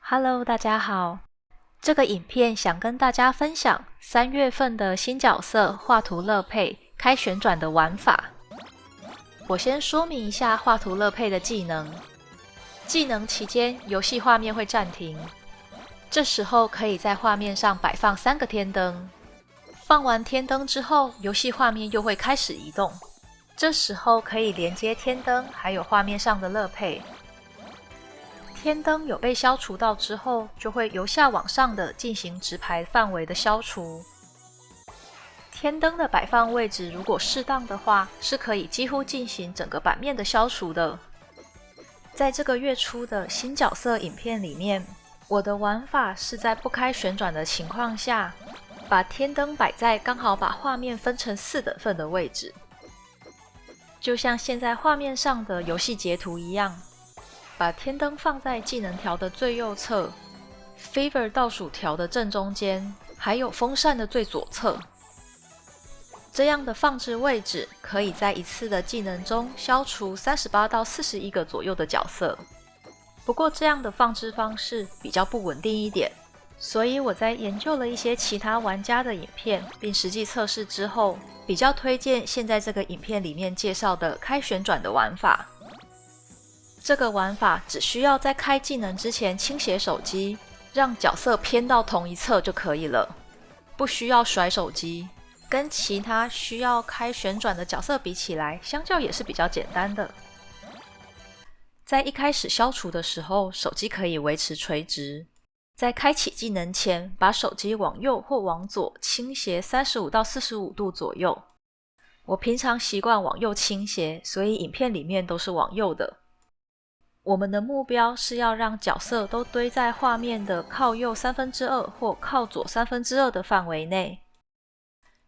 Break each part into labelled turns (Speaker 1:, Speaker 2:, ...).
Speaker 1: Hello，大家好。这个影片想跟大家分享3月份的新角色画图乐配开旋转的玩法。我先说明一下画图乐配的技能。技能期间，游戏画面会暂停，这时候可以在画面上摆放3个天灯。放完天灯之后，游戏画面又会开始移动，这时候可以连接天灯还有画面上的乐配。天灯有被消除到之后，就会由下往上的进行直排范围的消除。天灯的摆放位置如果适当的话，是可以几乎进行整个版面的消除的。在这个月初的新角色影片里面，我的玩法是在不开旋转的情况下，把天灯摆在刚好把画面分成4等份的位置，就像现在画面上的游戏截图一样。把天灯放在技能条的最右侧， Fever 倒数条的正中间，还有风扇的最左侧。这样的放置位置可以在一次的技能中消除38到41个左右的角色。不过这样的放置方式比较不稳定一点，所以我在研究了一些其他玩家的影片并实际测试之后，比较推荐现在这个影片里面介绍的开旋转的玩法。这个玩法只需要在开技能之前倾斜手机，让角色偏到同一侧就可以了，不需要甩手机。跟其他需要开旋转的角色比起来，相较也是比较简单的。在一开始消除的时候，手机可以维持垂直。在开启技能前，把手机往右或往左倾斜35到45度左右。我平常习惯往右倾斜，所以影片里面都是往右的。我们的目标是要让角色都堆在画面的靠右2/3或靠左2/3的范围内，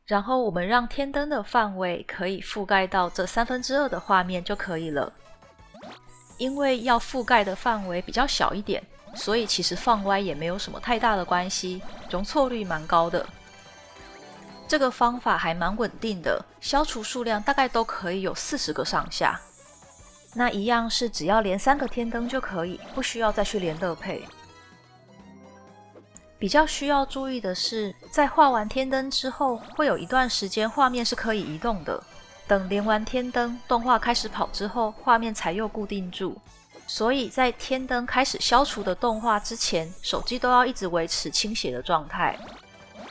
Speaker 1: 然后我们让天灯的范围可以覆盖到这2/3的画面就可以了。因为要覆盖的范围比较小一点，所以其实放歪也没有什么太大的关系，容错率蛮高的。这个方法还蛮稳定的，消除数量大概都可以有40个上下。那一样是只要连3个天灯就可以，不需要再去连乐配。比较需要注意的是，在画完天灯之后，会有一段时间画面是可以移动的。等连完天灯，动画开始跑之后，画面才又固定住。所以在天灯开始消除的动画之前，手机都要一直维持倾斜的状态。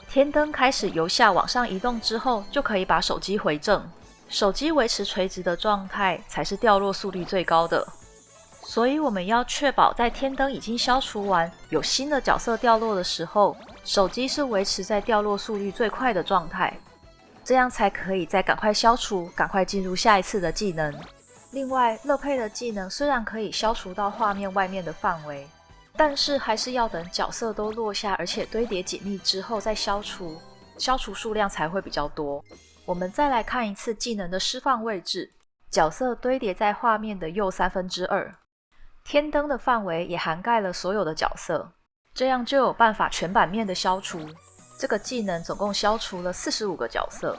Speaker 1: 天灯开始由下往上移动之后，就可以把手机回正。手机维持垂直的状态才是掉落速率最高的，所以我们要确保在天灯已经消除完，有新的角色掉落的时候，手机是维持在掉落速率最快的状态，这样才可以再赶快消除，赶快进入下一次的技能。另外，乐配的技能虽然可以消除到画面外面的范围，但是还是要等角色都落下而且堆叠紧密之后再消除，消除数量才会比较多。我们再来看一次技能的释放位置，角色堆叠在画面的右2/3，天灯的范围也涵盖了所有的角色，这样就有办法全版面的消除。这个技能总共消除了45个角色。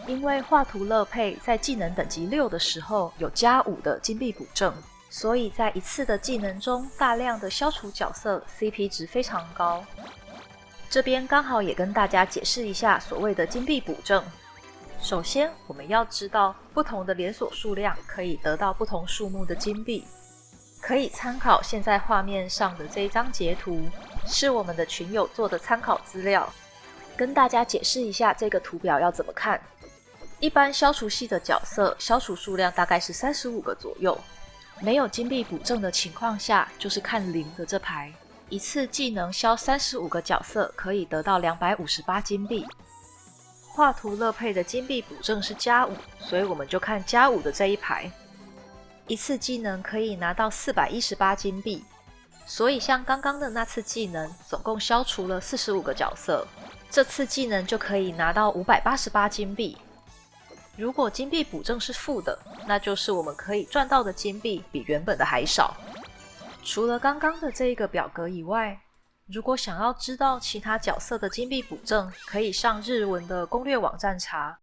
Speaker 1: 因为画图乐配在技能等级6的时候有+5的金币补正，所以在一次的技能中大量的消除角色 CP 值非常高。这边刚好也跟大家解释一下所谓的金币补正。首先，我们要知道不同的连锁数量可以得到不同数目的金币，可以参考现在画面上的这一张截图，是我们的群友做的参考资料。跟大家解释一下这个图表要怎么看。一般消除系的角色，消除数量大概是35个左右，没有金币补正的情况下，就是看0的这排。一次技能消35个角色，可以得到258金币。画图乐配的金币补正是+5，所以我们就看+5的这一排。一次技能可以拿到418金币，所以像刚刚的那次技能，总共消除了45个角色，这次技能就可以拿到588金币。如果金币补正是负的，那就是我们可以赚到的金币比原本的还少。除了刚刚的这一个表格以外，如果想要知道其他角色的金币补正，可以上日文的攻略网站查，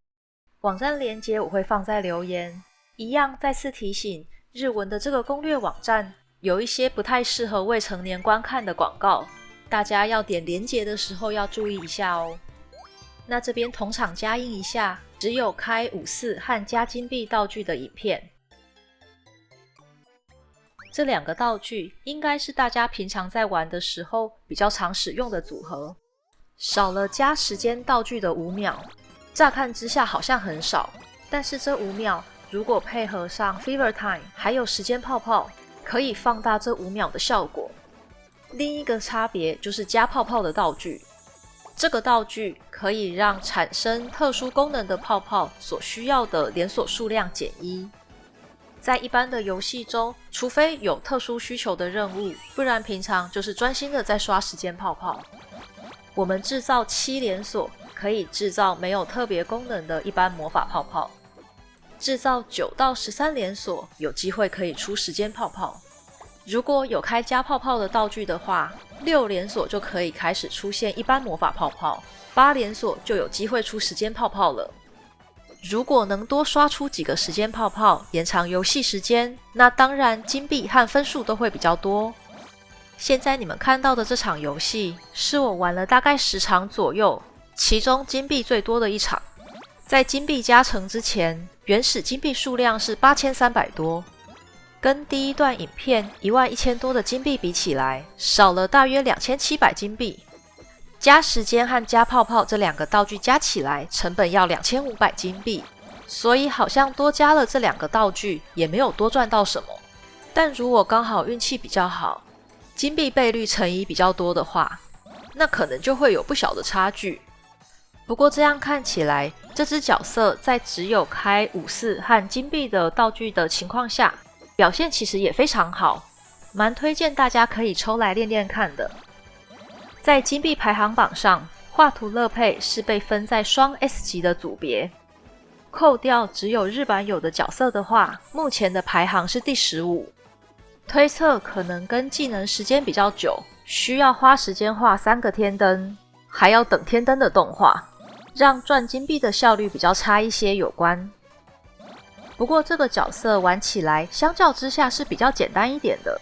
Speaker 1: 网站连结我会放在留言。一样再次提醒，日文的这个攻略网站有一些不太适合未成年观看的广告，大家要点连结的时候要注意一下哦。那这边同场加映一下，只有开54和加金币道具的影片。这两个道具应该是大家平常在玩的时候比较常使用的组合，少了加时间道具的5秒，乍看之下好像很少，但是这5秒如果配合上 Fever Time 还有时间泡泡，可以放大这5秒的效果。另一个差别就是加泡泡的道具，这个道具可以让产生特殊功能的泡泡所需要的连锁数量减1。在一般的游戏中，除非有特殊需求的任务，不然平常就是专心的在刷时间泡泡。我们制造7连锁，可以制造没有特别功能的一般魔法泡泡；制造9到13连锁，有机会可以出时间泡泡。如果有开加泡泡的道具的话，6连锁就可以开始出现一般魔法泡泡，8连锁就有机会出时间泡泡了。如果能多刷出几个时间泡泡，延长游戏时间，那当然金币和分数都会比较多。现在你们看到的这场游戏，是我玩了大概10场左右，其中金币最多的一场。在金币加成之前，原始金币数量是8300多，跟第一段影片11000多的金币比起来，少了大约2700金币。加时间和加泡泡这两个道具加起来，成本要2500金币，所以好像多加了这两个道具，也没有多赚到什么。但如果刚好运气比较好，金币倍率乘以比较多的话，那可能就会有不小的差距。不过这样看起来，这只角色在只有开54和金币的道具的情况下，表现其实也非常好，蛮推荐大家可以抽来练练看的。在金币排行榜上，画图乐佩是被分在双 S 级的组别，扣掉只有日版有的角色的话，目前的排行是第15。推测可能跟技能时间比较久，需要花时间画3个天灯，还要等天灯的动画，让赚金币的效率比较差一些有关。不过这个角色玩起来相较之下是比较简单一点的，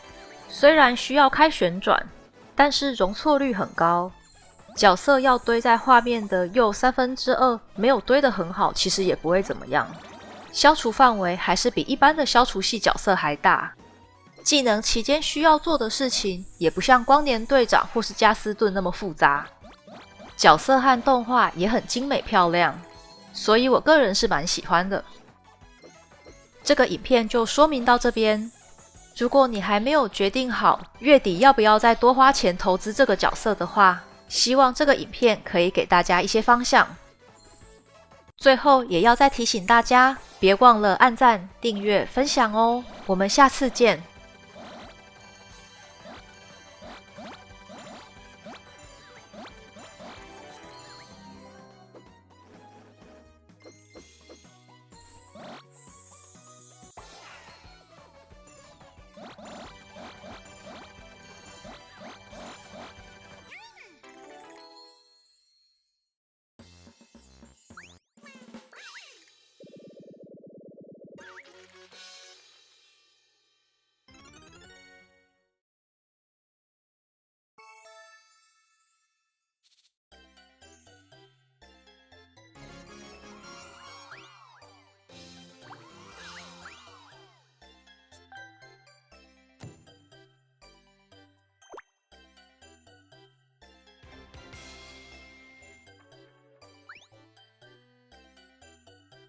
Speaker 1: 虽然需要开旋转，但是容错率很高，角色要堆在画面的右2/3，没有堆得很好，其实也不会怎么样。消除范围还是比一般的消除系角色还大。技能期间需要做的事情，也不像光年队长或是加斯顿那么复杂。角色和动画也很精美漂亮，所以我个人是蛮喜欢的。这个影片就说明到这边。如果你还没有决定好月底要不要再多花钱投资这个角色的话，希望这个影片可以给大家一些方向。最后也要再提醒大家，别忘了按赞、订阅、分享哦。我们下次见。